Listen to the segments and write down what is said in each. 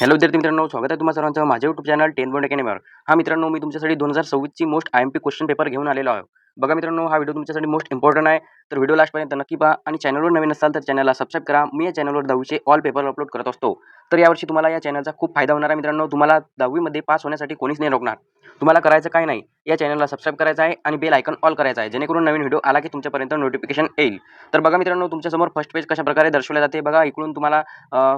Hello विद्यार्थी मित्रांनो, स्वागत आहे तुम्हा सर्वांचं माझ्या यूट्यूब चॅनल 10 बोर्ड अकॅडमीवर. हा मित्रांनो, मी तुमच्यासाठी 2026 ची मोस्ट IMP क्वेश्चन पेपर घेऊन आलेलो आहे. बघा मित्रांनो, हा व्हिडिओ तुमच्यासाठी मोस्ट इम्पॉर्टंट आहे, तर व्हिडिओ लास्टपर्यंत नक्की पहा आणि चॅनलवर नवीन असाल तर चॅनलला सबस्क्राईब करा. मी या चॅनलवर 10वीचे ऑल पेपर अपलोड करत असतो. तर यावर्षी तुम्हाला या चॅनलचा खूप फायदा होणार आहे मित्रांनो. तुम्हाला 10वीमध्ये पास होण्यासाठी कोणीच नाही रोखणार. तुम्हाला करायचं काय नाही, या चॅनलला सबस्क्राईब करायचं आहे आणि बेल आयकॉन ऑल करायचा आहे, जेणेकरून नवीन व्हिडिओ आला की तुमच्यापर्यंत नोटिफिकेशन येईल. तर बघा मित्रांनो, तुमच्यासमोर फर्स्ट पेज कशा प्रकारे दर्शवले जाते बघा. इकडून तुम्हाला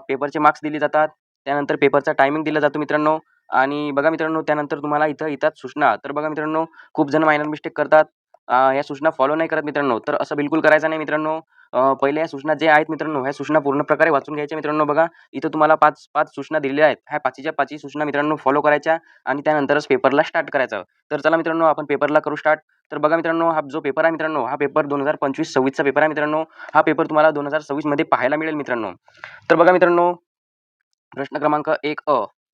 पेपरचे मार्क्स दिले जातात, त्यानंतर पेपरचा टायमिंग दिला जातो मित्रांनो. आणि बघा मित्रांनो, त्यानंतर तुम्हाला इथं येतात सूचना. तर बघा मित्रांनो, खूप जण मायनर मिस्टेक करतात, या सूचना फॉलो नाही करत मित्रांनो. तर असं बिलकुल करायचं नाही मित्रांनो. पहिले या सूचना जे आहेत मित्रांनो, ह्या सूचना पूर्ण प्रकारे वाचून घ्यायच्या मित्रांनो. बघा इथं तुम्हाला पाच सूचना दिलेल्या आहेत. ह्या पाचीच्या पाचही सूचना मित्रांनो फॉलो करायच्या आणि त्यानंतरच पेपरला स्टार्ट करायचं. तर चला मित्रांनो, आपण पेपरला करू स्टार्ट. तर बघा मित्रांनो, हा जो पेपर आहे मित्रांनो, हा पेपर 2025-26चा पेपर आहे मित्रांनो. हा पेपर तुम्हाला 2026 मध्ये पाहायला मिळेल मित्रांनो. तर बघा मित्रांनो, प्रश्न क्रमांक 1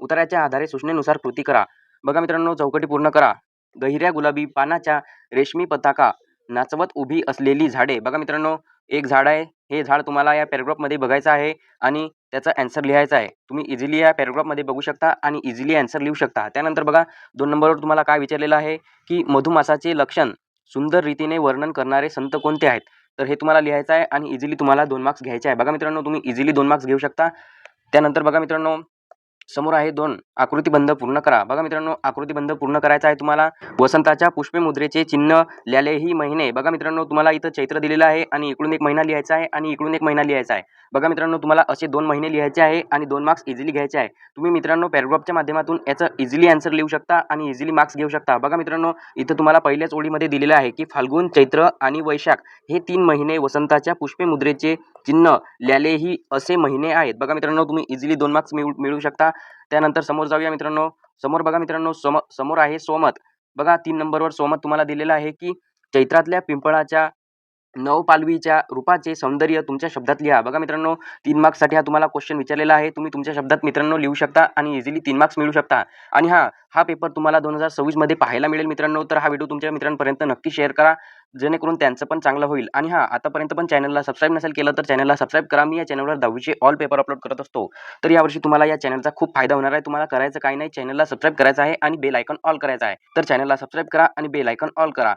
उत्तराच्या आधारे सूचनेनुसार कृती करा. बघा मित्रांनो, चौकटी पूर्ण करा. गहिऱ्या गुलाबी पानाच्या रेशमी पताका नाचवत उभी असलेली झाडे. बघा मित्रांनो, एक झाड आहे. हे झाड तुम्हाला या पॅराग्राफमध्ये बघायचं आहे आणि त्याचा आन्सर लिहायचा आहे. तुम्ही इझिली या पॅराग्राफमध्ये बघू शकता आणि इझिली आन्सर लिहू शकता. त्यानंतर बघा 2 नंबरवर तुम्हाला काय विचारलेलं आहे की मधुमासाचे लक्षण सुंदर रीतीने वर्णन करणारे संत कोणते आहेत. तर हे तुम्हाला लिहायचं आहे आणि इझिली तुम्हाला 2 मार्क्स घ्यायचे आहे. बघा मित्रांनो, तुम्ही इझिली 2 मार्क्स घेऊ शकता. त्यानंतर बघा मित्रांनो, समोर आहे 2 आकृतिबंध पूर्ण करा. बघा मित्रांनो, आकृतिबंध पूर्ण करायचा आहे तुम्हाला. वसंताच्या पुष्पमुद्रेचे चिन्ह ल्यालेही महिने. बघा मित्रांनो, तुम्हाला इथं चैत्र दिलेलं आहे आणि इकडून एक महिना लिहायचा आहे आणि इकडून एक महिना लिहायचा आहे. बघा मित्रांनो, तुम्हाला असे 2 महिने लिहायचे आहे आणि 2 मार्क्स इझिली घ्यायचे आहे. तुम्ही मित्रांनो पॅराग्राफच्या माध्यमातून याचं इझिली आन्सर लिहू शकता आणि इझिली मार्क्स घेऊ शकता. बघा मित्रांनो, इथं तुम्हाला पहिल्याच ओळीमध्ये दिलेलं आहे की फाल्गुन, चैत्र आणि वैशाख हे 3 महिने वसंताच्या पुष्पमुद्रेचे चिन्ह ल्यालेही असे महिने आहेत. बघा मित्रांनो, तुम्ही इझिली 2 मार्क्स मिळवू शकता. त्यानंतर समोर जाऊया मित्रांनो. समोर बघा मित्रांनो, समोर आहे सोमत. बघा 3 नंबरवर सोमत तुम्हाला दिलेलं आहे की चैत्रातल्या पिंपळाच्या नवपालवीच्या रूपाचे सौंदर्य तुमच्या शब्दात लिहा. बघा मित्रांनो, 3 मार्क्ससाठी हा तुम्हाला क्वेश्चन विचारलेला आहे. तुम्ही तुमच्या शब्दात मित्रांनो लिहू शकता आणि इझिली 3 मार्क्स मिळवू शकता. आणि हा पेपर तुम्हाला 2026 मध्ये पाहायला मिळेल मित्रांनो. तर हा व्हिडिओ तुमच्या मित्रांपर्यंत नक्की शेअर करा, जेणेकरून त्यांचं पण चांगलं होईल. आणि आतापर्यंत पण चॅनलला सबस्क्राईब नसेल केलं तर चॅनलला सबस्क्राईब करा. मी या चॅनलवर 10वीचे ऑल पेपर अपलोड करत असतो. तर यावर्षी तुम्हाला या चॅनलचा खूप फायदा होणार आहे. तुम्हाला करायचं काही नाही, चॅनलला सबस्क्राईब करायचं आहे आणि बेल आयकॉन ऑल करायचा आहे. तर चॅनलला सबस्क्राईब करा आणि बेल आयकॉन ऑल करा.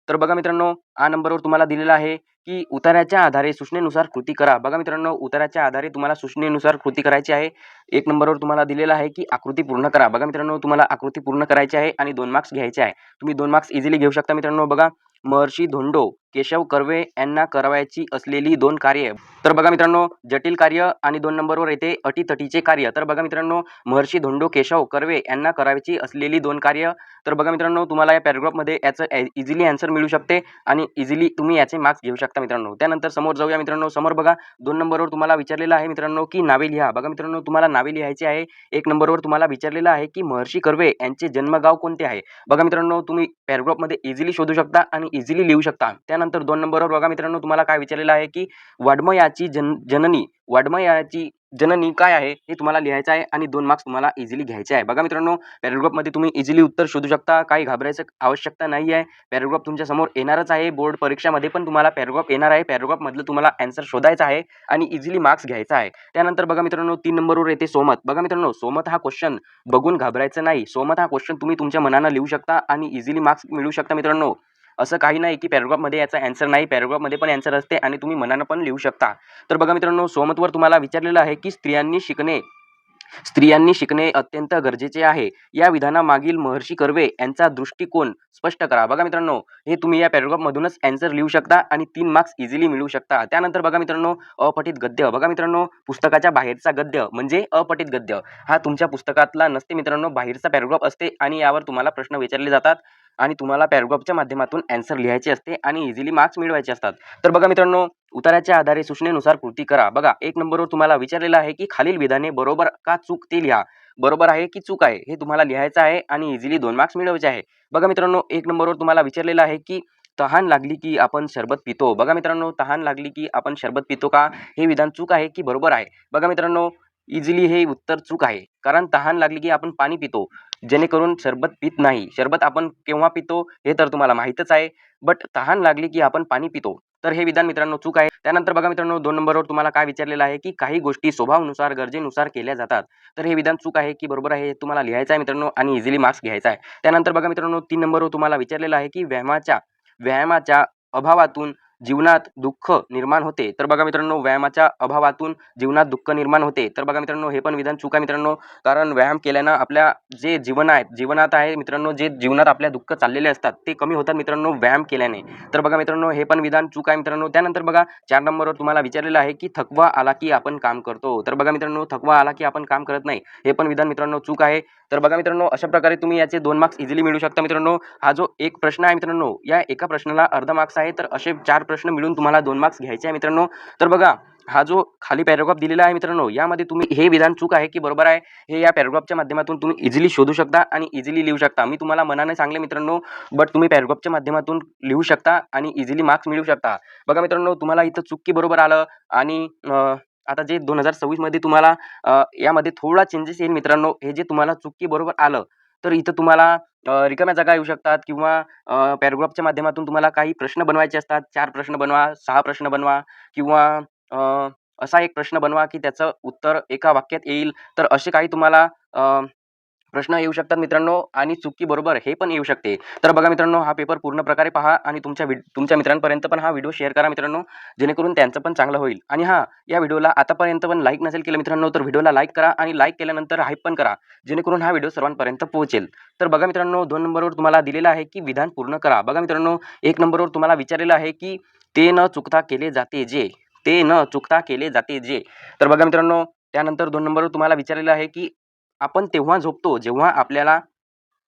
तर बघा मित्रांनो, नंबरवर तुम्हाला दिलेला आहे की उतार्याच्या आधारे सूचनेनुसार कृती करा. बघा मित्रांनो, उतार्याच्या आधारे तुम्हाला सूचनेनुसार कृती करायची आहे. 1 नंबरवर तुम्हाला दिलेला आहे की आकृती पूर्ण करा. बघा मित्रांनो, तुम्हाला आकृती पूर्ण करायची आहे आणि 2 मार्क्स घ्यायचे आहे. तुम्ही 2 मार्क्स इझिली घेऊ शकता मित्रांनो. बघा, महर्षी धोंडो केशव कर्वे यांना करावयाची असलेली 2 कार्य. तर बघा मित्रांनो, जटिल कार्य आणि 2 नंबरवर येते अटीतटीचे कार्य. तर बघा मित्रांनो, महर्षी धोंडो केशव कर्वे यांना करावयाची असलेली 2 कार्य. तर बघा मित्रांनो, तुम्हाला या पॅराग्राफमध्ये याचं इझिली आन्सर मिळू शकते आणि इझिली तुम्ही याचे मार्क्स घेऊ शकता मित्रांनो. त्यानंतर समोर जाऊया मित्रांनो. समोर बघा 2 नंबरवर तुम्हाला विचारलेलं आहे मित्रांनो की नावे लिहा. बघा मित्रांनो, तुम्हाला नावे लिहायची आहे. 1 नंबरवर तुम्हाला विचारलेलं आहे की महर्षी कर्वे यांचे जन्मगाव कोणते आहे. बघा मित्रांनो, तुम्ही पॅराग्राफमध्ये इझिली शोधू शकता आणि इझिली लिहू शकता. त्यानंतर 2 नंबरवर बघा मित्रांनो, तुम्हाला काय विचारलेलं आहे की वाड्मयाची वाड्मयाची जननी काय आहे हे तुम्हाला लिहायचं आहे आणि 2 मार्क्स तुम्हाला इझिली घ्यायचे आहे. बघा मित्रांनो, पॅराग्राफमध्ये तुम्ही इझिली उत्तर शोधू शकता. काही घाबरायचं आवश्यकता नाही आहे. पॅराग्राफ तुमच्या समोर येणारच आहे. बोर्ड परीक्षामध्ये पण तुम्हाला पॅराग्राफ येणार आहे. पॅराग्राफमधलं तुम्हाला आन्सर शोधायचा आहे आणि इझिली मार्क्स घ्यायचा आहे. त्यानंतर बघा मित्रांनो, 3 नंबरवर येते सोमत. बघा मित्रांनो, सोमत हा क्वेश्चन बघून घाबरायचं नाही. सोमत हा क्वेश्चन तुम्ही तुमच्या मनानं लिहू शकता आणि इझिली मार्क्स मिळवू शकता मित्रांनो. असं काही नाही की पॅराग्राफमध्ये याचा आन्सर नाही, पॅराग्राफमध्ये पण आन्सर असते आणि तुम्ही मनानं पण लिहू शकता. तर बघा मित्रांनो, सोमतवर तुम्हाला विचारलेलं आहे की स्त्रियांनी शिकणे अत्यंत गरजेचे आहे. या विधानामागील महर्षी कर्वे यांचा दृष्टिकोन स्पष्ट करा. बघा मित्रांनो, हे तुम्ही या पॅराग्राफमधूनच आन्सर लिहू शकता आणि 3 मार्क्स इझिली मिळवू शकता. त्यानंतर बघा मित्रांनो, अपठित गद्य. बघा मित्रांनो, पुस्तकाच्या बाहेरचा गद्य म्हणजे अपठित गद्य. हा तुमच्या पुस्तकातला नसते मित्रांनो, बाहेरचा पॅराग्राफ असते आणि यावर तुम्हाला प्रश्न विचारले जातात आणि तुम्हाला पॅराग्राफच्या माध्यमातून आन्सर लिहायचे असते आणि इझिली मार्क्स मिळवायचे असतात. तर बघा मित्रांनो, उताराच्या आधारे सूचनेनुसार कृती करा. बघा 1 नंबरवर तुम्हाला विचारलेलं आहे की खालील विधाने बरोबर का चूक ते लिहा. बरोबर आहे की चूक आहे हे तुम्हाला लिहायचं आहे आणि इझिली 2 मार्क्स मिळवायचे आहे. बघा मित्रांनो, 1 नंबरवर तुम्हाला विचारलेलं आहे की तहान लागली की आपण सरबत पितो. बघा मित्रांनो, तहान लागली की आपण सरबत पितो का, हे विधान चूक आहे की बरोबर आहे. बघा मित्रांनो, इझिली हे उत्तर चूक आहे. कारण तहान लागली की आपण पाणी पितो, जेणेकरून सरबत पित नाही. सरबत आपण केव्हा पितो हे तर तुम्हाला माहीतच आहे. बट तहान लागली की आपण पाणी पितो. तर हे विधान मित्रांनो चूक आहे. त्यानंतर बघा मित्रांनो 2 नंबरवर तुम्हाला काय विचारलेलं आहे, की काही गोष्टी स्वभावानुसार, गरजेनुसार केल्या जातात. तर हे विधान चूक आहे की बरोबर आहे हे तुम्हाला लिहायचं आहे मित्रांनो आणि इझिली मार्क्स घ्यायचा आहे. त्यानंतर बघा मित्रांनो 3 नंबरवर तुम्हाला विचारलेलं आहे, की व्यायामाच्या अभावातून जीवनात दुःख निर्माण होते. तर बघा मित्रांनो व्यायामाच्या अभावातून जीवनात दुःख निर्माण होते. तर बघा मित्रांनो हे पण विधान चूक आहे मित्रांनो. कारण व्यायाम केल्यानं आपल्या जे जीवनात आहे मित्रांनो, जे जीवनात आपल्या दुःख चाललेले असतात ते कमी होतात मित्रांनो व्यायाम केल्याने. तर बघा मित्रांनो हे पण विधान चूक आहे मित्रांनो. त्यानंतर बघा 4 नंबरवर तुम्हाला विचारलेलं आहे, की थकवा आला की आपण काम करतो. तर बघा मित्रांनो थकवा आला की आपण काम करत नाही. हे पण विधान मित्रांनो चूक आहे. तर बघा मित्रांनो अशा प्रकारे तुम्ही याचे 2 मार्क्स इझिली मिळवू शकता मित्रांनो. हा जो एक प्रश्न आहे मित्रांनो, या एका प्रश्नाला अर्धा मार्क्स आहे. तर असे 4 प्रश्न मिळून तुम्हाला 2 मार्क्स घ्यायचे आहे मित्रांनो. तर बघा हा जो खाली पॅराग्राफ दिलेला आहे मित्रांनो, यामध्ये तुम्ही हे विधान चूक आहे की बरोबर आहे हे या पॅराग्राफच्या माध्यमातून तुम्ही इझिली शोधू शकता आणि इझिली लिहू शकता. मी तुम्हाला मनाने सांगले मित्रांनो, बट तुम्ही पॅराग्राफच्या माध्यमातून लिहू शकता आणि इझिली मार्क्स मिळवू शकता. बघा मित्रांनो तुम्हाला इथं चूक की बरोबर आलं आणि आता जे 2026 मध्ये तुम्हाला यामध्ये थोडा चेंजेस येईल मित्रांनो. हे जे तुम्हाला चूक की बरोबर आलं, तर इथं तुम्हाला रिकाम्या जागा येऊ शकतात किंवा पॅराग्राफच्या माध्यमातून तुम्हाला काही प्रश्न बनवायचे असतात. 4 प्रश्न बनवा, 6 प्रश्न बनवा किंवा अ, असा एक प्रश्न बनवा की त्याचं उत्तर एका वाक्यात येईल. तर असे काही तुम्हाला प्रश्न येऊ शकतात मित्रांनो आणि चुकी बरोबर हे पण येऊ शकते. तर बघा मित्रांनो हा पेपर पूर्ण प्रकारे पहा आणि तुमच्या मित्रांपर्यंत पण हा व्हिडिओ शेअर करा मित्रांनो, जेणेकरून त्यांचं पण चांगलं होईल. आणि हां, या व्हिडिओला आतापर्यंत पण लाईक नसेल केलं मित्रांनो, तर व्हिडिओला लाईक करा आणि लाईक केल्यानंतर हाईप पण करा, जेणेकरून हा व्हिडिओ सर्वांपर्यंत पोहोचेल. तर बघा मित्रांनो 2 नंबरवर तुम्हाला दिलेलं आहे की विधान पूर्ण करा. बघा मित्रांनो 1 नंबरवर तुम्हाला विचारलेलं आहे की ते न चुकता केले जाते जे, ते न चुकता केले जाते जे. तर बघा मित्रांनो त्यानंतर 2 नंबरवर तुम्हाला विचारलेलं आहे की आपण तेव्हा झोपतो जेव्हा आपल्याला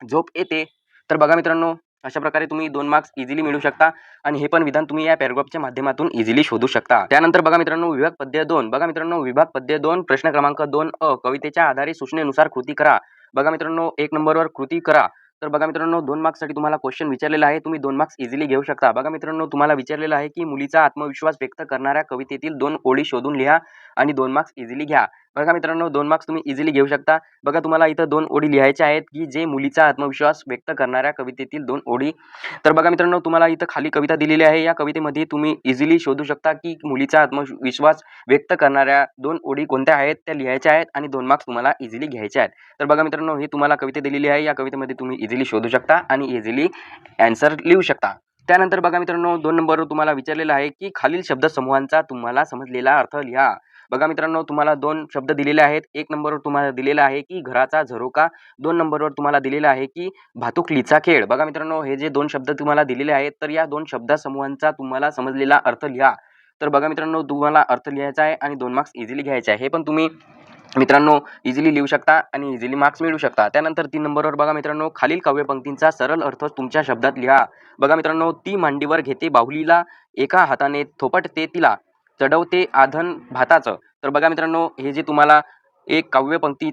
झोप येते. तर बघा मित्रांनो अशा प्रकारे तुम्ही 2 मार्क्स इझिली मिळवू शकता आणि हे पण विधान तुम्ही या पॅराग्राफच्या माध्यमातून इझिली शोधू शकता. त्यानंतर बघा मित्रांनो विभाग पद्य 2. बघा मित्रांनो विभाग पद्य 2 प्रश्न क्रमांक 2 कवितेच्या आधारे सूचनेनुसार कृती करा. बघा मित्रांनो 1 नंबरवर कृती करा. तर बघा मित्रांनो 2 मार्क्ससाठी तुम्हाला क्वेश्चन विचारलेला आहे. तुम्ही 2 मार्क्स इझिली घेऊ शकता. बघा मित्रांनो तुम्हाला विचारलेलं आहे की मुलीचा आत्मविश्वास व्यक्त करणाऱ्या कवितेतील 2 ओळी शोधून लिहा आणि 2 मार्क्स इझिली घ्या. बघा मित्रांनो 2 मार्क्स तुम्ही इझिली घेऊ शकता. बघा तुम्हाला इथं 2 ओळी लिहायच्या आहेत की जे मुलीचा आत्मविश्वास व्यक्त करणाऱ्या कवितेतील 2 ओळी. तर बघा मित्रांनो तुम्हाला इथं खाली कविता दिलेली आहे. या कवितेमध्ये तुम्ही इझिली शोधू शकता की मुलीचा आत्मविश्वास व्यक्त करणाऱ्या 2 ओळी कोणत्या आहेत, त्या लिहायच्या आहेत आणि 2 मार्क्स तुम्हाला इझिली घ्यायचे आहेत. तर बघा मित्रांनो ही तुम्हाला कविता दिलेली आहे. या कवितेमध्ये तुम्ही इझिली शोधू शकता आणि इझिली ॲन्सर लिहू शकता. त्यानंतर बघा मित्रांनो 2 नंबरवर तुम्हाला विचारलेलं आहे की खालील शब्दसमूहांचा तुम्हाला समजलेला अर्थ लिहा. बघा मित्रांनो तुम्हाला 2 शब्द दिलेले आहेत. 1 नंबरवर तुम्हाला दिलेला आहे की घराचा झरोका. 2 नंबरवर तुम्हाला दिलेला आहे की भातुकलीचा खेळ. बघा मित्रांनो हे जे 2 शब्द तुम्हाला दिलेले आहेत, तर या 2 शब्दसमूहांचा तुम्हाला समजलेला अर्थ लिहा. तर बघा मित्रांनो तुम्हाला अर्थ लिहायचा आहे आणि 2 मार्क्स इझिली घ्यायचे आहे. हे पण तुम्ही मित्रांनो इझिली लिहू शकता आणि इझिली मार्क्स मिळवू शकता. त्यानंतर 3 नंबरवर बघा मित्रांनो खालील काव्यपंक्तींचा सरळ अर्थ तुमच्या शब्दात लिहा. बघा मित्रांनो ती मांडीवर घेते बाहुलीला, एका हाताने थोपटते तिला, चढवते आधन भाताचं. तर बघा मित्रांनो हे जे तुम्हाला एक काव्यपंक्ती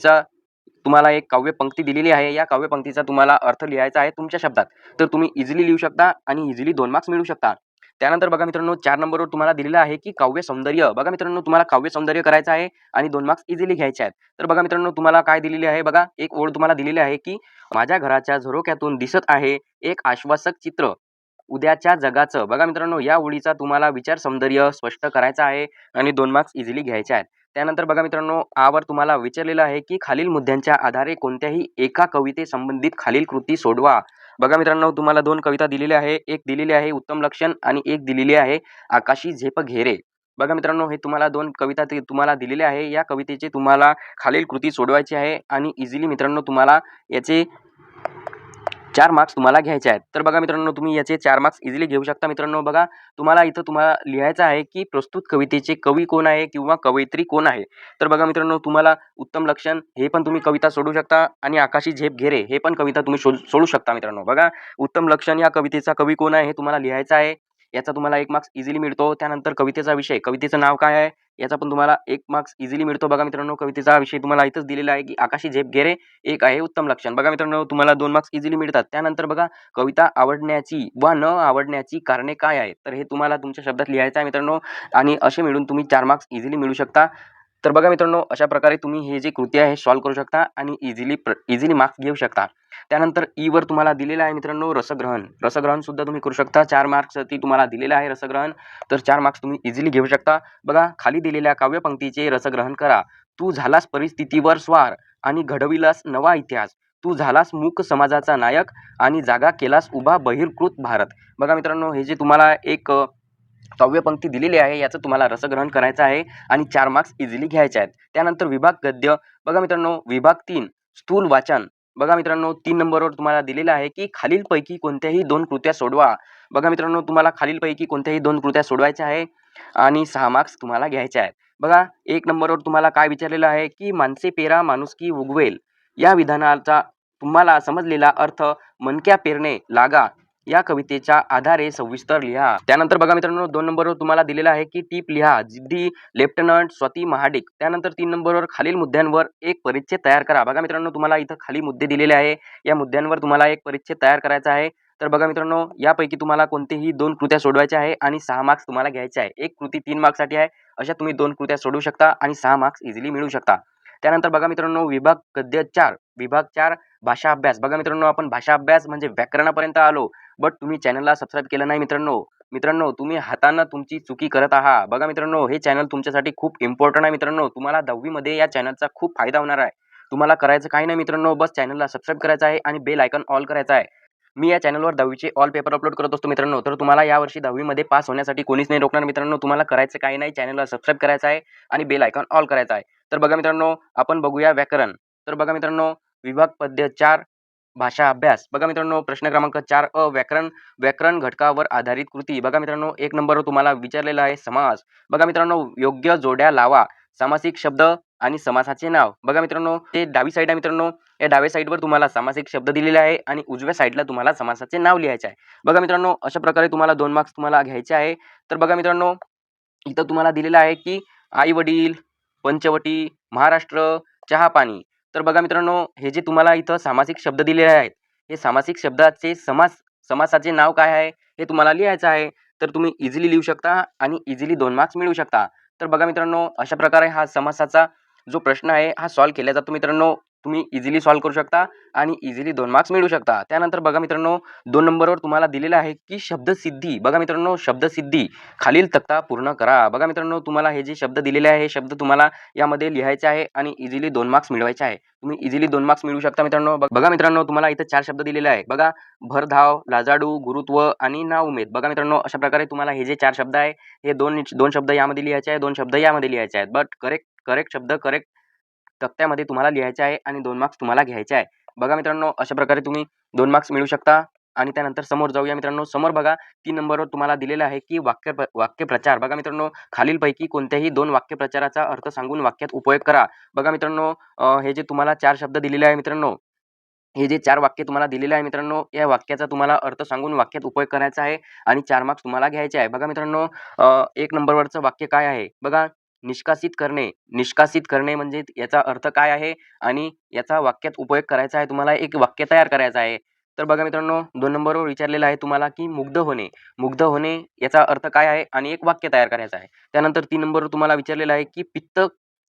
दिलेली आहे. या काव्यपंक्तीचा तुम्हाला अर्थ लिहायचा आहे तुमच्या शब्दात. तर तुम्ही इझिली लिहू शकता आणि इझिली 2 मार्क्स मिळवू शकता. त्यानंतर बघा मित्रांनो 4 नंबरवर तुम्हाला दिलेलं आहे की काव्य सौंदर्य. बघा मित्रांनो तुम्हाला काव्य सौंदर्य करायचं आहे आणि 2 मार्क्स इझिली घ्यायचे आहेत. तर बघा मित्रांनो तुम्हाला काय दिलेली आहे बघा, एक ओळ तुम्हाला दिलेली आहे की माझ्या घराच्या झरोक्यातून दिसत आहे एक आश्वासक चित्र उद्याच्या जगाचं. बघा मित्रांनो या ओळीचा तुम्हाला विचार सौंदर्य स्पष्ट करायचा आहे आणि 2 मार्क्स इझिली घ्यायचे आहेत. त्यानंतर बघा मित्रांनो आवर तुम्हाला विचारलेलं आहे की खालील मुद्द्यांच्या आधारे कोणत्याही एका कवितेसंबंधित खालील कृती सोडवा. बघा मित्रांनो तुम्हाला 2 कविता दिलेल्या आहे. एक दिलेली आहे उत्तम लक्षण आणि एक दिलेली आहे आकाशी झेप घेरे. बघा मित्रांनो हे तुम्हाला 2 कविता तुम्हाला दिलेल्या आहे. या कवितेचे तुम्हाला खालील कृती सोडवायची आहे आणि इझिली मित्रांनो तुम्हाला याचे 4 मार्क्स तुम्हाला घ्यायचे आहेत. तर बघा मित्रांनो तुम्ही याचे 4 मार्क्स इझिली घेऊ शकता मित्रांनो. बघा तुम्हाला लिहायचं आहे की प्रस्तुत कवितेचे कवी कोण आहे किंवा कवयित्री कोण आहे. तर बघा मित्रांनो तुम्हाला उत्तम लक्षण हे पण तुम्ही कविता सोडू शकता आणि आकाशी झेप घेरे हे पण कविता तुम्ही सोडू शकता मित्रांनो. बघा उत्तम लक्षण या कवितेचा कवी कोण आहे हे तुम्हाला लिहायचं आहे. याचा तुम्हाला 1 मार्क्स इझिली मिळतो. त्यानंतर कवितेचा विषय, कवितेचं नाव काय आहे याचा पण तुम्हाला 1 मार्क्स इझिली मिळतो. बघा मित्रांनो कवितेचा विषय तुम्हाला इथंच दिलेला आहे की आकाशी झेप घेरे, एक आहे उत्तम लक्षण. बघा मित्रांनो तुम्हाला 2 मार्क्स इझिली मिळतात. त्यानंतर बघा कविता आवडण्याची व न आवडण्याची कारणे काय आहेत, तर हे तुम्हाला तुमच्या शब्दात लिहायचं आहे मित्रांनो आणि असे मिळून तुम्ही 4 मार्क्स इझिली मिळवू शकता. तर बघा मित्रांनो, अशा प्रकारे तुम्ही हे जे कृती आहे सॉल्व्ह करू शकता आणि इझिली मार्क्स घेऊ शकता. त्यानंतर ईवर तुम्हाला दिलेलं आहे मित्रांनो रसग्रहण. रसग्रहणसुद्धा तुम्ही करू शकता. 4 मार्क्ससाठी तुम्हाला दिलेलं आहे रसग्रहण. तर 4 मार्क्स तुम्ही इझिली घेऊ शकता. बघा, खाली दिलेल्या काव्यपंक्तीचे रसग्रहण करा. तू झालास परिस्थितीवर स्वार आणि घडविलास नवा इतिहास. तू झालास मूक समाजाचा नायक आणि जागा केलास उभा बहिष्कृत भारत. बघा मित्रांनो, हे जे तुम्हाला एक काव्यपंक्ती दिलेली आहे याचं तुम्हाला रसग्रहण करायचं आहे आणि 4 मार्क्स इझिली घ्यायचे आहेत. त्यानंतर विभाग गद्य. बघा मित्रांनो, विभाग 3 स्थूल वाचन. बघा मित्रांनो, 3 नंबरवर तुम्हाला दिलेलं आहे की खालीलपैकी कोणत्याही 2 कृत्या सोडवा. बघा मित्रांनो, तुम्हाला खालीलपैकी कोणत्याही 2 कृत्या सोडवायच्या आहे आणि 6 मार्क्स तुम्हाला घ्यायचे आहेत. बघा, 1 नंबरवर तुम्हाला काय विचारलेलं आहे की माणसे पेरा माणुसकी उगवेल या विधानाचा तुम्हाला समजलेला अर्थ मणक्या पेरणे लागा या कवितेच्या आधारे सविस्तर लिहा. त्यानंतर बघा मित्रांनो, 2 नंबरवर तुम्हाला दिलेलं आहे की टीप लिहा. जिद्दी लेफ्टनंट स्वाती महाडिक. त्यानंतर 3 नंबरवर खालील मुद्द्यांवर एक परिच्छेद तयार करा. बघा मित्रांनो, तुम्हाला इथं खाली मुद्दे दिलेले आहे. या मुद्द्यांवर तुम्हाला एक परिच्छेद तयार करायचा आहे. तर बघा मित्रांनो, यापैकी तुम्हाला कोणतेही 2 कृत्या सोडवायच्या आहे आणि 6 मार्क्स तुम्हाला घ्यायचे आहे. एक कृती 3 मार्क्ससाठी आहे. अशा तुम्ही 2 कृत्या सोडवू शकता आणि 6 मार्क्स इझिली मिळवू शकता. त्यानंतर बघा मित्रांनो, विभाग गद्य 4 विभाग 4 भाषा अभ्यास. बघा मित्रांनो, आपण भाषा अभ्यास म्हणजे व्याकरणापर्यंत आलो. बट तुम्ही चॅनलला सबस्क्राईब केलं नाही मित्रांनो, तुम्ही हातानं तुमची चुकी करत आहात. बघा मित्रांनो, हे चॅनल तुमच्यासाठी खूप इम्पॉर्टंट आहे मित्रांनो. तुम्हाला 10वी मध्ये या चॅनलचा खूप फायदा होणार आहे. तुम्हाला करायचं काही नाही मित्रांनो, बस चॅनलला सबस्क्राईब करायचं आहे आणि बेल आयकॉन ऑल करायचा आहे. मी या चॅनलवर 10वीचे ऑल पेपर अपलोड करत असतो मित्रांनो. तर तुम्हाला यावर्षी 10वी मध्ये पास होण्यासाठी कोणीच नाही रोखणार मित्रांनो. तुम्हाला करायचं काही नाही, चॅनलला सबस्क्राईब करायचं आहे आणि बेल आयकॉन ऑल करायचा आहे. तर बघा मित्रांनो, आपण बघूया व्याकरण. तर बघा मित्रांनो, विभाग पद्य 4 भाषा अभ्यास. बघा मित्रांनो, प्रश्न क्रमांक 4 व्याकरण घटकावर आधारित कृती. बघा मित्रांनो, 1 नंबरवर तुम्हाला विचारलेला आहे समास. बघा मित्रांनो, योग्य जोड्या लावा. सामासिक शब्द आणि समासाचे नाव. बघा मित्रांनो, ते डावी साईड आहे मित्रांनो. या डाव्या साईडवर तुम्हाला सामासिक शब्द दिलेले आहे आणि उजव्या साईडला तुम्हाला समासाचे नाव लिहायचे आहे. बघा मित्रांनो, अशा प्रकारे तुम्हाला 2 मार्क्स तुम्हाला घ्यायचे आहे. तर बघा मित्रांनो, इथं तुम्हाला दिलेलं आहे की आई वडील, पंचवटी, महाराष्ट्र, चहा पाणी. तर बघा मित्रांनो, हे जे तुम्हाला इथं सामासिक शब्द दिलेले आहेत, हे सामासिक शब्दाचे समासाचे नाव काय आहे हे तुम्हाला लिहायचं आहे. तर तुम्ही इझिली लिहू शकता आणि इझिली 2 मार्क्स मिळवू शकता. तर बघा मित्रांनो, अशा प्रकारे हा समासाचा जो प्रश्न आहे हा सॉल्व्ह केला जातो मित्रांनो. तुम्ही इझिली सॉल्व्ह करू शकता आणि इझिली 2 मार्क्स मिळवू शकता. त्यानंतर बघा मित्रांनो, 2 नंबरवर तुम्हाला दिलेलं आहे की शब्दसिद्धी. बघा मित्रांनो, शब्दसिद्धी खालील तक्ता पूर्ण करा. बघा मित्रांनो, तुम्हाला हे जे शब्द दिलेले आहे हे शब्द तुम्हाला यामध्ये लिहायचे आहे आणि इझिली 2 मार्क्स मिळवायचे आहे. तुम्ही इझिली 2 मार्क्स मिळवू शकता मित्रांनो. बघा मित्रांनो, तुम्हाला इथं 4 शब्द दिलेले आहे. बघा, भरधाव, लाजाळू, गुरुत्व आणि नाउमेद. बघा मित्रांनो, अशा प्रकारे तुम्हाला हे जे 4 शब्द आहे हे 2 शब्द यामध्ये लिहायचे आहे, 2 शब्द यामध्ये लिहायचे आहेत. बट करेक्ट शब्द करेक्ट तक्त्यामध्ये तुम्हाला लिहायचे आहे आणि 2 मार्क्स तुम्हाला घ्यायचे आहे. बघा मित्रांनो, अशा प्रकारे तुम्ही 2 मार्क्स मिळवू शकता. आणि त्यानंतर समोर जाऊया मित्रांनो. समोर बघा, 3 नंबरवर तुम्हाला दिलेलं आहे की वाक्यप्रचार. बघा मित्रांनो, खालीलपैकी कोणत्याही 2 वाक्यप्रचाराचा अर्थ सांगून वाक्यात उपयोग करा. बघा मित्रांनो, हे जे तुम्हाला 4 शब्द दिलेले आहे मित्रांनो, हे जे 4 वाक्य तुम्हाला दिलेले आहे मित्रांनो, या वाक्याचा तुम्हाला अर्थ सांगून वाक्यात उपयोग करायचा आहे आणि 4 मार्क्स तुम्हाला घ्यायचे आहे. बघा मित्रांनो, 1 नंबरवरचं वाक्य काय आहे? बघा, निष्कासित करणे. निष्कासित करणे म्हणजे याचा अर्थ काय आहे आणि याचा वाक्यात उपयोग करायचा आहे. तुम्हाला एक वाक्य तयार करायचं आहे. तर बघा मित्रांनो, 2 नंबरवर विचारलेलं आहे तुम्हाला की मुग्ध होणे. मुग्ध होणे याचा अर्थ काय आहे आणि एक वाक्य तयार करायचं आहे. त्यानंतर 3 नंबरवर तुम्हाला विचारलेलं आहे की पित्त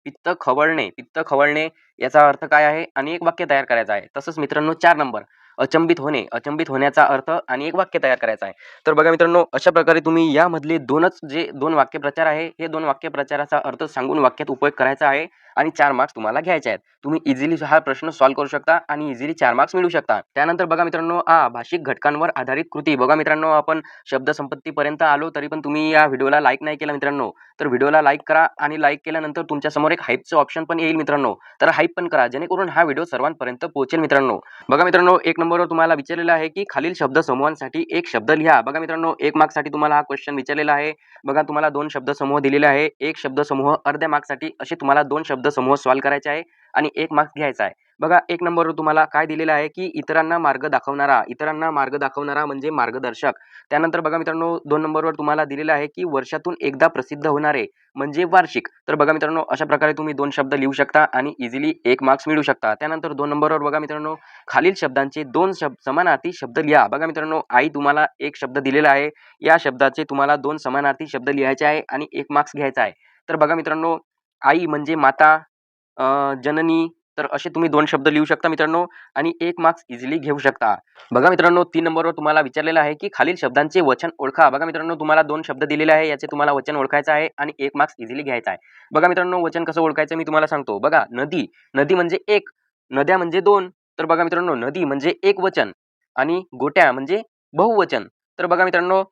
पित्त खवळणे. पित्त खवळणे याचा अर्थ काय आहे आणि एक वाक्य तयार करायचं आहे. तसंच मित्रांनो, 4 नंबर अचंबित होणे. अचंबित होण्याचा अर्थ आणि एक वाक्य तयार करायचं आहे. तर बघा मित्रांनो, अशा प्रकारे तुम्ही यामधले 2च जे 2 वाक्यप्रचार आहे, हे 2 वाक्यप्रचाराचा अर्थ सांगून वाक्यात उपयोग करायचा आहे आणि 4 मार्क्स तुम्हाला घ्यायचे आहेत. तुम्ही इझिली हा प्रश्न सॉल्व्ह करू शकता आणि इझिली 4 मार्क्स मिळवू शकता. त्यानंतर बघा मित्रांनो, भाषिक घटकांवर आधारित कृती. बघा मित्रांनो, आपण शब्दसंपत्तीपर्यंत आलो तरी पण तुम्ही या व्हिडिओला लाईक नाही केलं मित्रांनो. तर व्हिडिओला लाईक करा आणि लाईक केल्यानंतर तुमच्यासमोर एक हाईपचं ऑप्शन पण येईल मित्रांनो. तर हाईप पण करा जेणेकरून हा व्हिडिओ सर्वांपर्यंत पोहोचेल मित्रांनो. बघा मित्रांनो, 1 नंबरवर तुम्हाला विचारलेलं आहे की खालील शब्दसमूहांसाठी एक शब्द लिहा. बघा मित्रांनो, 1 मार्क्ससाठी तुम्हाला हा क्वेश्चन विचारलेला आहे. बघा, तुम्हाला 2 शब्दसमूह दिलेले आहे. एक शब्दसमूह अर्ध्या मार्क्ससाठी असे तुम्हाला 2 शब्दसमूह सॉल्व्ह करायचे आहे आणि 1 मार्क्स घ्यायचा आहे. बघा, 1 नंबरवर तुम्हाला काय दिलेलं आहे की इतरांना मार्ग दाखवणारा. इतरांना मार्ग दाखवणारा म्हणजे मार्गदर्शक. त्यानंतर बघा मित्रांनो, 2 नंबरवर तुम्हाला दिलेलं आहे की वर्षातून एकदा प्रसिद्ध होणारे म्हणजे वार्षिक. तर बघा मित्रांनो, अशा प्रकारे तुम्ही 2 शब्द लिहू शकता आणि इझिली 1 मार्क्स मिळवू शकता. त्यानंतर 2 नंबरवर बघा मित्रांनो, खालील शब्दांचे 2 समानार्थी शब्द लिहा. बघा मित्रांनो, आई तुम्हाला एक शब्द दिलेला आहे. या शब्दाचे तुम्हाला 2 समानार्थी शब्द लिहायचे आहे आणि 1 मार्क्स घ्यायचा आहे. तर बघा मित्रांनो, आई म्हणजे माता, जननी. तर असे तुम्ही 2 शब्द लिहू शकता मित्रांनो आणि 1 मार्क्स इझिली घेऊ शकता. बघा मित्रांनो 3 नंबरवर तुम्हाला विचारलेलं आहे, की खालील शब्दांचे वचन ओळखा. बघा मित्रांनो तुम्हाला 2 शब्द दिलेले आहे. याचे तुम्हाला वचन ओळखायचं आहे आणि 1 मार्क्स इझिली घ्यायचा आहे. बघा मित्रांनो वचन कसं ओळखायचं मी तुम्हाला सांगतो. बघा नदी, नदी म्हणजे 1, नद्या म्हणजे 2. तर बघा मित्रांनो नदी म्हणजे एकवचन आणि गोट्या म्हणजे बहुवचन. तर बघा मित्रांनो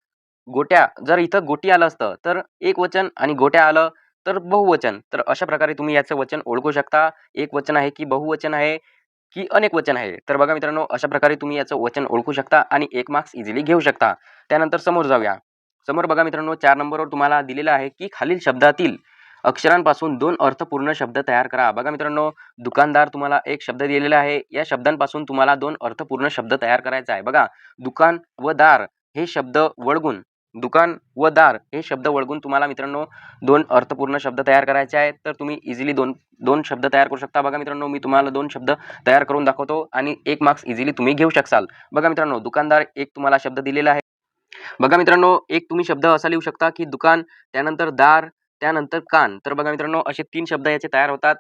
गोट्या जर इथं गोटी आलं असतं तर एकवचन आणि गोट्या आलं तर बहुवचन. तर अशा प्रकारे तुम्ही याचं वचन ओळखू शकता. एकवचन आहे की बहुवचन आहे की अनेक वचन आहे. तर बघा मित्रांनो अशा प्रकारे तुम्ही याचं वचन ओळखू शकता आणि 1 मार्क्स इझिली घेऊ शकता. त्यानंतर समोर जाऊया. समोर बघा मित्रांनो 4 नंबरवर तुम्हाला दिलेलं आहे की खालील शब्दातील अक्षरांपासून 2 अर्थपूर्ण शब्द तयार करा. बघा मित्रांनो दुकानदार तुम्हाला एक शब्द दिलेला आहे. या शब्दांपासून तुम्हाला 2 अर्थपूर्ण शब्द तयार करायचा आहे. बघा दुकान व दार हे शब्द वळगून दुकान व दार हे शब्द वळगून तुम्हाला मित्रांनो 2 अर्थपूर्ण शब्द तयार करायचे आहेत. तर तुम्ही इझिली 2 शब्द तयार करू शकता. बघा मित्रांनो मी तुम्हाला 2 शब्द तयार करून दाखवतो आणि 1 मार्क्स इझिली तुम्ही घेऊ शकाल. बघा मित्रांनो दुकानदार एक तुम्हाला शब्द दिलेला आहे. बघा मित्रांनो एक तुम्ही शब्द असा लिहू शकता की दुकान, त्यानंतर दार, त्यानंतर कान. तर बघा मित्रांनो असे 3 शब्द याचे तयार होतात.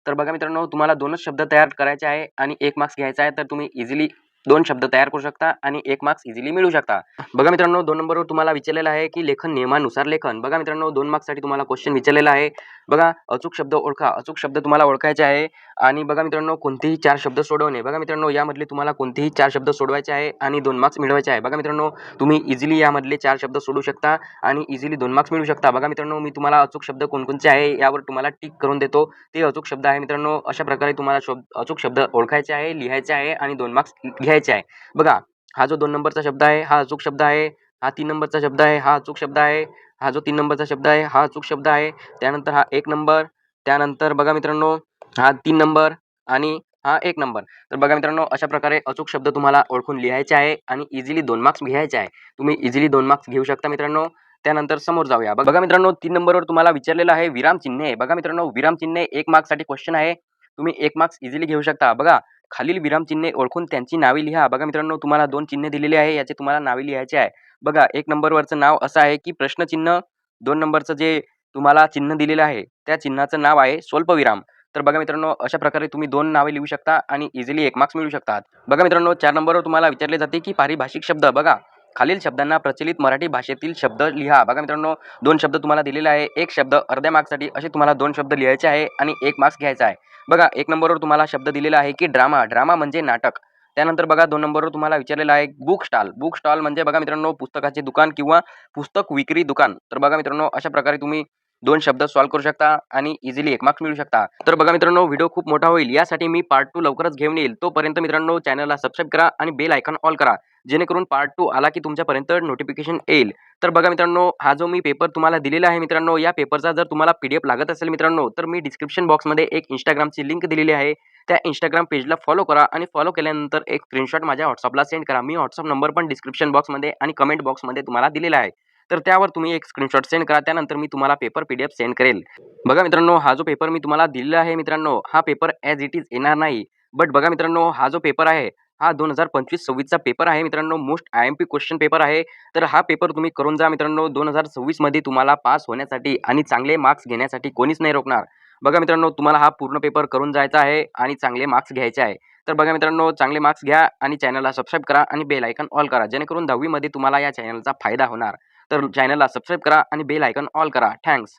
तर बघा मित्रांनो तुम्हाला 2च शब्द तयार करायचे आहे आणि 1 मार्क्स घ्यायचा आहे. तर तुम्ही इझिली 2 शब्द तयार करू शकता आणि 1 मार्क्स इझिली मिळू शकता. बघा मित्रांनो 2 नंबरवर तुम्हाला विचारलेलं आहे की लेखन नियमानुसार लेखन. बघा मित्रांनो 2 मार्क्ससाठी तुम्हाला क्वेश्चन विचारलेला आहे. बघा अचूक शब्द ओळखा. अचूक शब्द तुम्हाला ओळखायचे आहे आणि बघा मित्रांनो कोणतेही 4 शब्द सोडवणे. बघा मित्रांनो यामधले तुम्हाला कोणतेही 4 शब्द सोडवायचे आहे आणि 2 मार्क्स मिळवायचे आहे. बघा मित्रांनो तुम्ही इझिली यामधले 4 शब्द सोडवू शकता आणि इझिली 2 मार्क्स मिळवू शकता. बघा मित्रांनो मी तुम्हाला अचूक शब्द कोणकोणते आहे यावर तुम्हाला टिक करून देतो. ते अचूक शब्द आहे मित्रांनो. अशा प्रकारे तुम्हाला अचूक शब्द ओळखायचे आहे, लिहायचे आहे आणि 2 मार्क्स घ्यायचे आहे. बघा हा जो 2 नंबरचा शब्द आहे हा अचूक शब्द आहे. हा 3 नंबरचा शब्द आहे हा अचूक शब्द आहे. हा जो 3 नंबरचा शब्द आहे हा अचूक शब्द आहे. त्यानंतर हा 1 नंबर, त्यानंतर बघा मित्रांनो हा 3 नंबर आणि हा 1 नंबर. तर बघा मित्रांनो अशा प्रकारे अचूक शब्द तुम्हाला ओळखून लिहायचे आहे आणि इझिली 2 मार्क्स घ्यायचे आहे. तुम्ही इझिली 2 मार्क्स घेऊ शकता मित्रांनो. त्यानंतर समोर जाऊया. बघा मित्रांनो 3 नंबरवर तुम्हाला विचारलेलं आहे विरामचिन्हे. बघा मित्रांनो विरामचिन्हे 1 मार्क्ससाठी क्वेश्चन आहे. तुम्ही 1 मार्क्स इझिली घेऊ शकता. बघा खालील विरामचिन्हे ओळखून त्यांची नावे लिहा. बघा मित्रांनो तुम्हाला 2 चिन्हे दिलेली आहे. याचे तुम्हाला नावे लिहायचे आहे. बघा 1 नंबरवरचं नाव असं आहे की प्रश्नचिन्ह. 2 नंबरचं जे तुम्हाला चिन्ह दिलेलं आहे त्या चिन्हाचं नाव आहे स्वल्पविराम. तर बघा मित्रांनो अशा प्रकारे तुम्ही 2 नावे लिहू शकता आणि इझिली 1 मार्क्स मिळवू शकतात. बघा मित्रांनो 4 नंबरवर तुम्हाला विचारले जाते की पारिभाषिक शब्द. बघा खालील शब्दांना प्रचलित मराठी भाषेतील शब्द लिहा. बघा मित्रांनो 2 शब्द तुम्हाला दिलेले आहे. 1 शब्द अर्ध्या मार्क्ससाठी असे तुम्हाला 2 शब्द लिहायचे आहे आणि 1 मार्क्स घ्यायचा आहे. बघा 1 नंबरवर तुम्हाला शब्द दिलेला आहे की ड्रामा. ड्रामा म्हणजे नाटक. त्यानंतर बघा 2 नंबरवर तुम्हाला विचारलेला आहे बुक स्टॉल. बुक स्टॉल म्हणजे बघा मित्रांनो पुस्तकाचे दुकान किंवा पुस्तक विक्री दुकान. तर बघा मित्रांनो अशा प्रकारे तुम्ही 2 शब्द सॉल्व्ह करू शकता आणि इझिली 1 मार्क्स मिळवू शकता. तर बघा मित्रांनो व्हिडिओ खूप मोठा होईल यासाठी मी पार्ट 2 लवकरच घेऊन येईल. तोपर्यंत मित्रांनो चॅनलला सबस्क्राईब करा आणि बेल आयकॉन ऑल करा. जेणेकरून पार्ट 2 आला की तुमच्यापर्यंत नोटिफिकेशन येईल. तर बघा मित्रांनो हा जो मी पेपर तुम्हाला दिलेला आहे मित्रांनो या पेपरचा जर तुम्हाला PDF लागत असेल मित्रांनो तर मी डिस्क्रिप्शन बॉक्समध्ये एक Instagramची लिंक दिलेली आहे. त्या Instagram पेजला फॉलो करा आणि फॉलो केल्यानंतर एक स्क्रीनशॉट माझ्या WhatsAppला सेंड करा. मी WhatsApp नंबर पण डिस्क्रिप्शन बॉक्समध्ये आणि कमेंट बॉक्समध्ये तुम्हाला दिलेला आहे. तर त्यावर तुम्ही एक स्क्रीनशॉट सेंड करा. त्यानंतर मी तुम्हाला पेपर PDF सेंड करेल. बघा मित्रांनो हा जो पेपर मी तुम्हाला दिलेला आहे मित्रांनो हा पेपर ॲज इट इज येणार नाही. बट बघा मित्रांनो हा जो पेपर आहे हा 2025-26चा पेपर आहे मित्रांनो. मोस्ट IMP क्वेश्चन पेपर आहे. तर हा पेपर तुम्ही करून जा मित्रांनो. 2026 मध्ये तुम्हाला पास होण्यासाठी आणि चांगले मार्क्स घेण्यासाठी कोणीच नाही रोखणार. बघा मित्रांनो तुम्हाला हा पूर्ण पेपर करून जायचा आहे आणि चांगले मार्क्स घ्यायचे आहे. तर बघा मित्रांनो चांगले मार्क्स घ्या आणि चॅनलला सबस्क्राईब करा आणि बेल आयकॉन ऑल करा. जेणेकरून 10वी मध्ये तुम्हाला या चॅनलचा फायदा होणार. तर चॅनलला सबस्क्राईब करा आणि बेल आयकॉन ऑल करा. थँक्स.